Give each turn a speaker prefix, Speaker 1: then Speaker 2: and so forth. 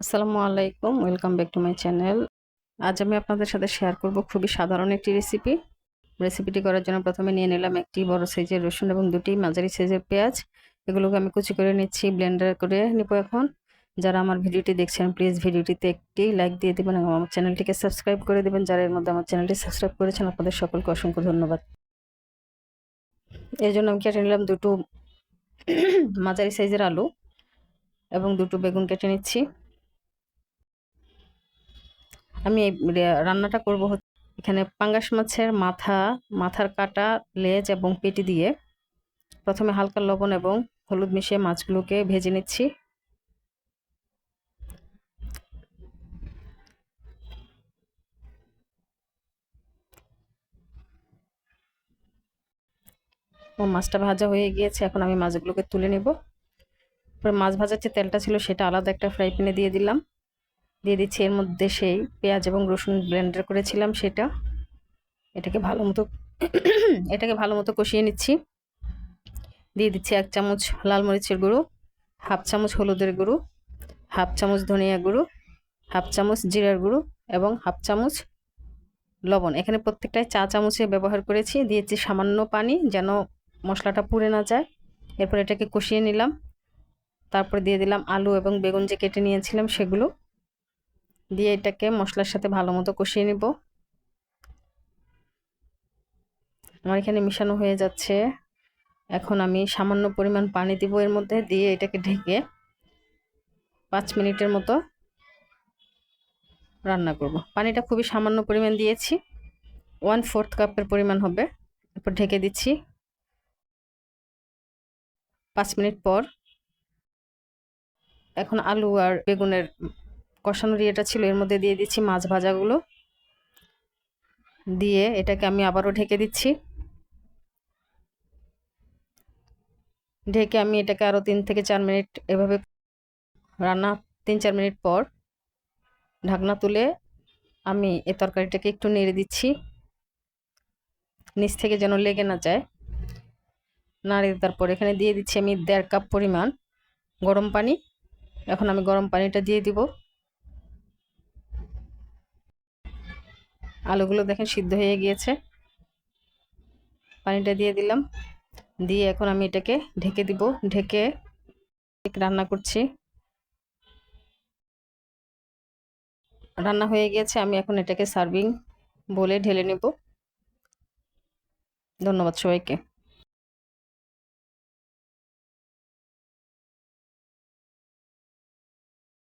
Speaker 1: আসসালামু আলাইকুম, welcome back to my channel. আজ আমি আপনাদের সাথে শেয়ার করব খুবই সাধারণ একটি রেসিপি। রেসিপিটি করার জন্য প্রথমে নিয়ে নিলাম একটি বড় সাইজের রসুন এবং দুটি মাঝারি সাইজের পেঁয়াজ। এগুলোকে আমি কুচি করে নিচ্ছি, ব্লেন্ডার করে নিব এখন। যারা আমার ভিডিওটি দেখছেন প্লিজ ভিডিওটিতে একটি লাইক দিয়ে দেবেন এবং আমার চ্যানেলটিকে সাবস্ক্রাইব করে দেবেন। যারা এর মধ্যে আমার চ্যানেলটি সাবস্ক্রাইব করেছেন আপনাদের সকলকে অসংখ্য ধন্যবাদ। এর জন্য আমি কেটে নিলাম দুটো মাঝারি সাইজের আলু এবং দুটো বেগুন কেটে নিচ্ছি। আমি এই রান্নাটা করব এখানে পাঙ্গাস মাছের মাথার কাটা, লেজ এবং পেটি দিয়ে প্রথমে হালকা লবণ এবং হলুদ মিশিয়ে মাছগুলোকে ভেজে নিচ্ছি। মাছটা ভাজা হয়ে গিয়েছে, এখন আমি মাছগুলোকে তুলে নেব। মাছ ভাজার যে তেলটা ছিল সেটা আলাদা একটা ফ্রাই প্যানে দিয়ে দিলাম। দিয়ে দিচ্ছি এর মধ্যে সেই পেঁয়াজ এবং রসুন ব্লেন্ডার করেছিলাম সেটা। এটাকে ভালো মতো কষিয়ে নিচ্ছি। দিয়ে দিচ্ছি 1 চামচ লাল মরিচের গুঁড়ো, হাফ চামচ হলুদের গুঁড়ো, হাফ চামচ ধনিয়া গুঁড়ো, হাফ চামচ জিরার গুঁড়ো এবং হাফ চামচ লবণ। এখানে প্রত্যেকটাই চা চামচে ব্যবহার করেছি। দিয়েছি সামান্য পানি যেন মশলাটা পুড়ে না যায়। এরপর এটাকে কষিয়ে নিলাম। তারপর দিয়ে দিলাম আলু এবং বেগুন যে কেটে নিয়েছিলাম সেগুলো দিয়ে এটাকে মশলার সাথে ভালো মতো কষিয়ে নিব। আমার এখানে মিশানো হয়ে যাচ্ছে। এখন আমি সামান্য পরিমাণ পানি দিব এর মধ্যে, দিয়ে এটাকে ঢেকে 5 মিনিটের মতো রান্না করব। পানিটা খুবই সামান্য পরিমাণ দিয়েছি, 1/4 কাপের পরিমাণ হবে। এরপর ঢেকে দিচ্ছি। 5 মিনিট পর এখন আলু আর বেগুনের কষানোর ইয়েটা ছিল এর মধ্যে দিয়ে দিচ্ছি মাছ ভাজাগুলো, দিয়ে এটাকে আমি আবারও ঢেকে দিচ্ছি। ঢেকে আমি এটাকে আরও 3 থেকে 4 মিনিট এভাবে রান্না। 3-4 মিনিট পর ঢাকনা তুলে আমি এই তরকারিটাকে একটু নেড়ে দিচ্ছি, নিচ থেকে যেন লেগে না যায়। নাড়িয়ে তারপর এখানে দিয়ে দিচ্ছি আমি 1.5 কাপ পরিমাণ গরম পানি। এখন আমি গরম পানিটা দিয়ে দিব। আলুগুলো দেখেন সিদ্ধ হয়ে গিয়েছে। পানিটা দিয়ে দিলাম, দিয়ে এখন আমি এটাকে ঢেকে দিব। ঢেকে রান্না করছি। রান্না হয়ে গিয়েছে, আমি এখন এটাকে সার্ভিং বলে ঢেলে নেব। ধন্যবাদ সবাইকে।